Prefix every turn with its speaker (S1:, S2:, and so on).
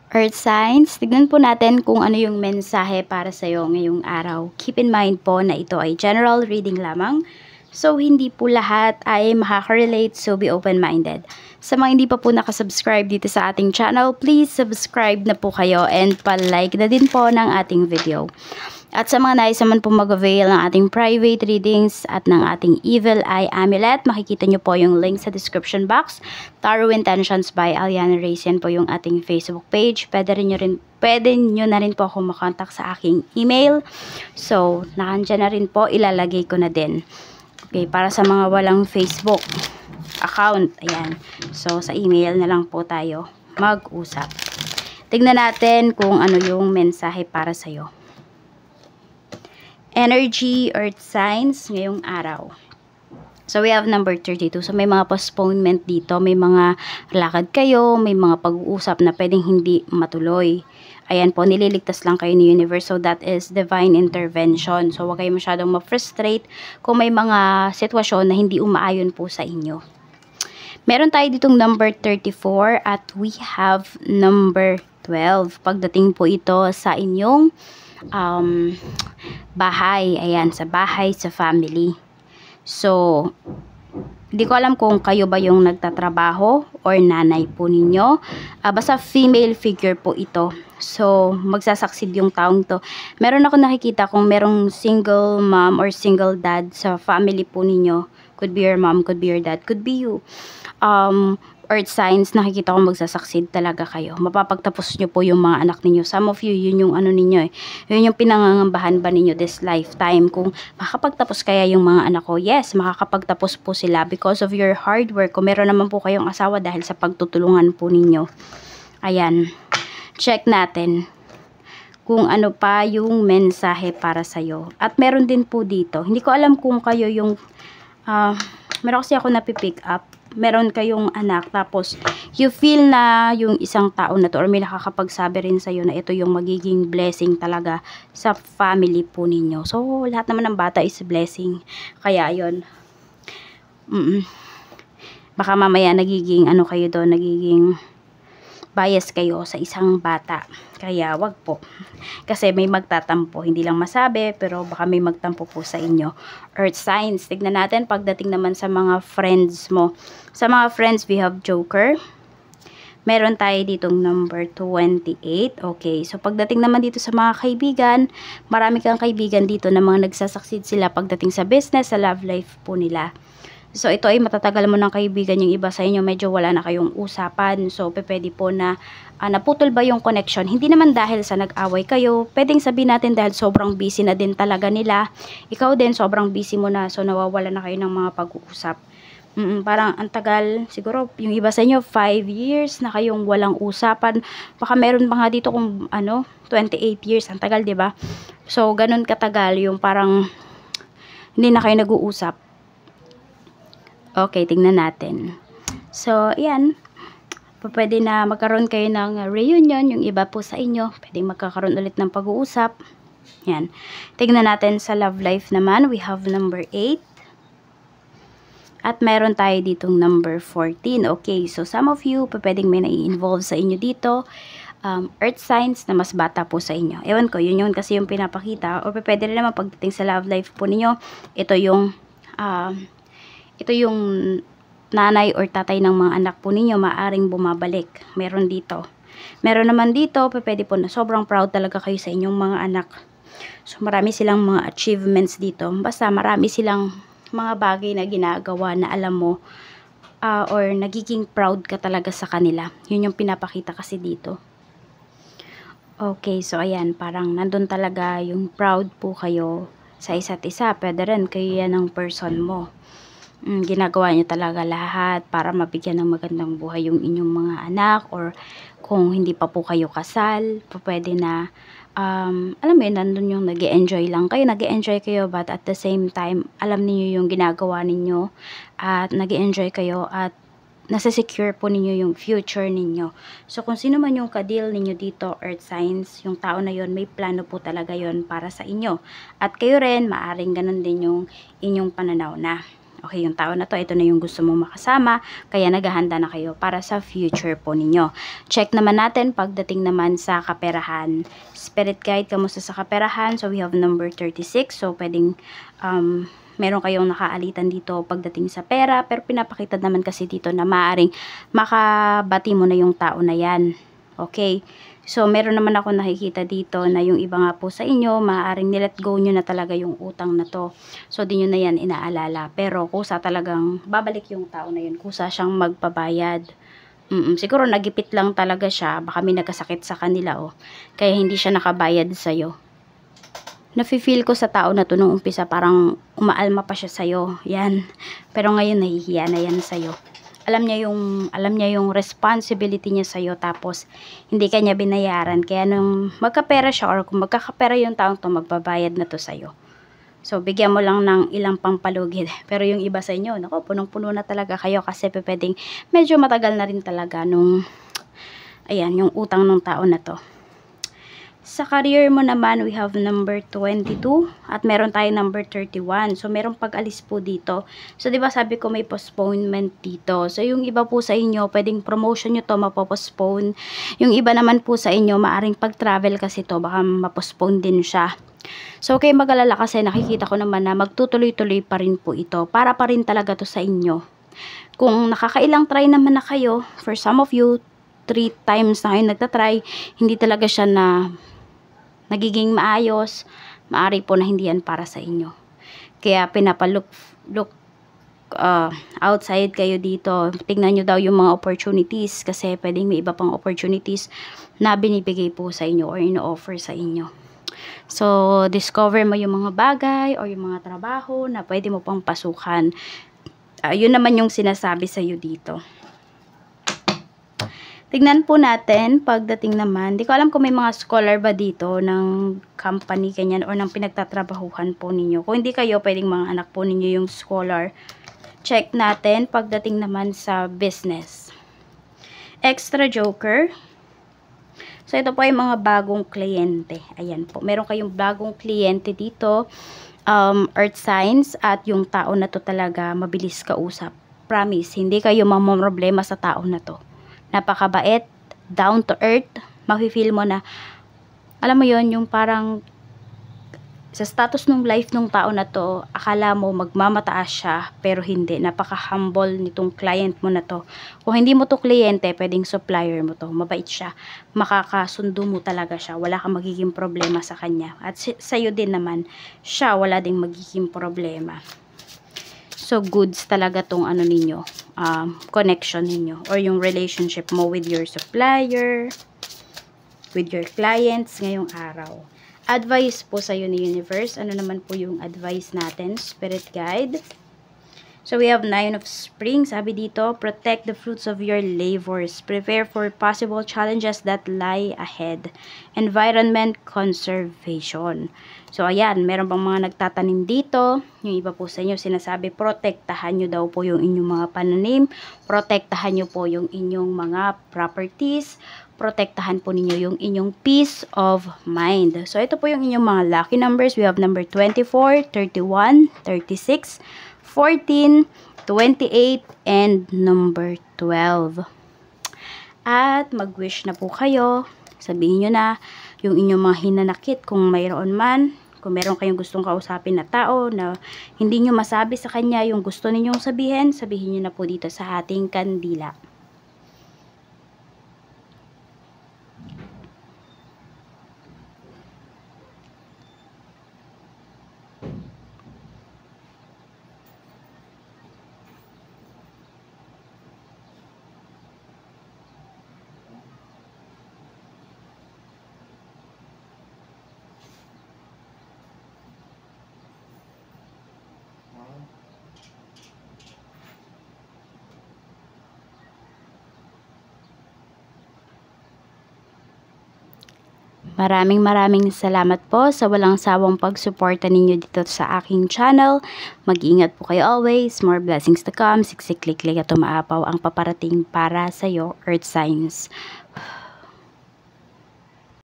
S1: Earth signs, tignan po natin kung ano yung mensahe para sa'yo ngayong araw. Keep in mind po na ito ay general reading lamang. So, hindi po lahat ay makaka-relate, so be open-minded. Sa mga hindi pa po nakasubscribe dito sa ating channel, please subscribe na po kayo and pa-like na din po ng ating video. At sa mga nais naman po mag-avail ng ating private readings at ng ating Evil Eye Amulet, makikita nyo po yung link sa description box. Tarot Intentions by Aliana Reyes, yan po yung ating Facebook page. Pwede nyo na rin po ako makontak sa aking email. So, nakandyan na rin po, ilalagay ko na din. Okay, para sa mga walang Facebook account, ayan. So, sa email na lang po tayo mag-usap. Tignan natin kung ano yung mensahe para sa'yo. Energy, earth signs, ngayong araw. So, we have number 32. So, may mga postponement dito. May mga lakad kayo, may mga pag-uusap na pwedeng hindi matuloy. Ayan po, nililigtas lang kayo ni universe. So, that is divine intervention. So, huwag kayo masyadong ma-frustrate kung may mga sitwasyon na hindi umaayon po sa inyo. Meron tayo ditong number 34 at we have number 12. Pagdating po ito sa inyong bahay. Ayan, sa bahay, sa family. So, hindi ko alam kung kayo ba yung nagtatrabaho or nanay po ninyo. Basta female figure po ito. So, magsasucceed yung taong to. Meron ako nakikita kung merong single mom or single dad sa family po ninyo. Could be your mom, could be your dad, could be you. Earth signs, nakikita ko magsasucceed talaga kayo. Mapapagtapos nyo po yung mga anak ninyo. Some of you, yun yung ano ninyo eh. Yun yung pinangangambahan ba ninyo this lifetime. Kung makakapagtapos kaya yung mga anak ko, yes, makakapagtapos po sila because of your hard work. Kung meron naman po kayong asawa dahil sa pagtutulungan po ninyo. Ayan. Check natin kung ano pa yung mensahe para sa'yo. At meron din po dito. Hindi ko alam kung kayo yung meron kasi ako napipick up. Meron kayong anak, tapos you feel na yung isang tao na to or may nakakapagsabi rin sa'yo na ito yung magiging blessing talaga sa family po ninyo. So, lahat naman ng bata is blessing. Kaya, yun. Baka mamaya nagiging, ano kayo doon, nagiging bias kayo sa isang bata. Kaya, wag po. Kasi may magtatampo. Hindi lang masabi, pero baka may magtampo po sa inyo. Earth signs. Tignan natin pagdating naman sa mga friends mo. Sa mga friends, we have Joker. Meron tayo ditong number 28. Okay, so pagdating naman dito sa mga kaibigan, marami kang kaibigan dito na mga nagsasucceed sila pagdating sa business, sa love life po nila. So, ito ay matatagal mo ng kaibigan, yung iba sa inyo, medyo wala na kayong usapan. So, pwede po na naputol ba yung connection. Hindi naman dahil sa nag-away kayo. Pwedeng sabihin natin dahil sobrang busy na din talaga nila. Ikaw din, sobrang busy mo na. So, nawawala na kayo ng mga pag-uusap. Parang ang tagal, siguro yung iba sa inyo, 5 years na kayong walang usapan. Baka meron pa nga dito kung 28 years. Ang tagal, di ba? So, ganun katagal yung parang hindi na kayo nag-uusap. Okay, tingnan natin. So, ayan. Pwede na magkaroon kayo ng reunion. Yung iba po sa inyo, pwede magkakaroon ulit ng pag-uusap. Ayan. Tingnan natin sa love life naman. We have number 8. At meron tayo ditong number 14. Okay, so some of you, pwedeng may nai-involve sa inyo dito. Earth signs na mas bata po sa inyo. Ewan ko, yun kasi yung pinapakita. O pwede rin naman pagdating sa love life po ninyo, ito yung nanay or tatay ng mga anak po ninyo maaring bumabalik. Meron dito. Meron naman dito, pwede po na sobrang proud talaga kayo sa inyong mga anak. So, marami silang mga achievements dito. Basta marami silang mga bagay na ginagawa na alam mo or nagiging proud ka talaga sa kanila. Yun yung pinapakita kasi dito. Okay, so ayan, parang nandun talaga yung proud po kayo sa isa't isa. Pwede rin kayo yan ng person mo. Ginagawa niyo talaga lahat para mabigyan ng magandang buhay yung inyong mga anak, or kung hindi pa po kayo kasal, pwede na alam mo yun, nandun yung nag-e-enjoy lang kayo, but at the same time, alam niyo yung ginagawa ninyo at nag-e-enjoy kayo at nasa-secure po ninyo yung future ninyo. So, kung sino man yung ka-deal ninyo dito, earth signs, yung tao na yon may plano po talaga yon para sa inyo. At kayo rin, maaring ganun din yung inyong pananaw na. Okay, yung tao na to, ito na yung gusto mong makasama, kaya naghahanda na kayo para sa future po ninyo. Check naman natin pagdating naman sa kaperahan. Spirit guide, kamusta sa kaperahan? So, we have number 36. So, pwedeng meron kayong nakaalitan dito pagdating sa pera, pero pinapakita naman kasi dito na maaaring makabati mo na yung tao na yan. Okay? So, meron naman ako nakikita dito na yung iba nga po sa inyo, maaaring nilet go nyo na talaga yung utang na to. So, di nyo na yan inaalala. Pero, kusa talagang babalik yung tao na yun. Kusa siyang magpabayad. Siguro, nagipit lang talaga siya. Baka may nagkasakit sa kanila, oh. Kaya hindi siya nakabayad sa'yo. Nafe-feel ko sa tao na to nung umpisa, parang umaalma pa siya sa'yo. Yan. Pero ngayon, nahihiya na yan sa'yo. Alam niya yung responsibility niya sa'yo, tapos hindi kanya binayaran. Kaya nung magkapera siya, or kung magkakapera yung taong to, magbabayad na to sa'yo. So, bigyan mo lang ng ilang pampalugid. Pero yung iba sa inyo, nako, punong-puno na talaga kayo kasi pwedeng medyo matagal na rin talaga nung, ayan, yung utang ng tao na to. Sa career mo naman, we have number 22 at meron tayong number 31. So, merong pag-alis po dito. So, di ba sabi ko may postponement dito. So, yung iba po sa inyo, pwedeng promotion nyo to mapopostpone. Yung iba naman po sa inyo, maaring pag-travel kasi to, baka mapostpone din siya. So, okay, mag-alala kasi nakikita ko naman na magtutuloy-tuloy pa rin po ito. Para pa rin talaga to sa inyo. Kung nakakailang try naman na kayo, for some of you, 3 times na kayo nagtatry, hindi talaga siya na nagiging maayos, maari po na hindi yan para sa inyo. Kaya pinapalook outside kayo dito. Tingnan nyo daw yung mga opportunities kasi pwedeng may iba pang opportunities na binibigay po sa inyo or ino-offer sa inyo. So, discover mo yung mga bagay or yung mga trabaho na pwede mo pang pasukan. Yun naman yung sinasabi sa iyo dito. Tignan po natin, pagdating naman, di ko alam kung may mga scholar ba dito ng company kanyan or ng pinagtatrabahuhan po ninyo. Kung hindi kayo, pwedeng mga anak po ninyo yung scholar. Check natin, pagdating naman sa business. Extra joker. So, ito po ay mga bagong kliyente. Ayan po, meron kayong bagong kliyente dito. Earth signs at yung tao na to talaga mabilis kausap. Promise, hindi kayo mamomroblema sa tao na to. Napakabait, down to earth, mafe-feel mo na, alam mo yon yung parang sa status ng life ng tao na to, akala mo magmamataas siya, pero hindi. Napaka-humble nitong client mo na to. Kung hindi mo to kliyente, pwedeng supplier mo to. Mabait siya. Makakasundo mo talaga siya. Wala kang magiging problema sa kanya. At sa'yo din naman, siya wala ding magiging problema. So, goods talaga tong ano ninyo, connection ninyo, or yung relationship mo with your supplier, with your clients ngayong araw. Advice po sa ni universe. Ano naman po yung advice natin? Spirit guide. So, we have 9 of Spring. Sabi dito, protect the fruits of your labors. Prepare for possible challenges that lie ahead. Environment conservation. So, ayan, meron bang mga nagtatanim dito? Yung iba po sa inyo, sinasabi, protektahan nyo daw po yung inyong mga pananim. Protektahan nyo po yung inyong mga properties. Protektahan po ninyo yung inyong peace of mind. So, ito po yung inyong mga lucky numbers. We have number 24, 31, 36, 14, 28, and number 12. At mag-wish na po kayo. Sabihin nyo na yung inyong mga hinanakit kung mayroon man. Kung meron kayong gustong kausapin na tao na hindi nyo masabi sa kanya yung gusto ninyong sabihin, sabihin nyo na po dito sa ating kandila. Maraming salamat po sa walang sawang pagsuporta ninyo dito sa aking channel. Mag-ingat po kayo always. More blessings to come. Siksik-klik-klik at umaapaw ang paparating para sa iyo, Earth Signs.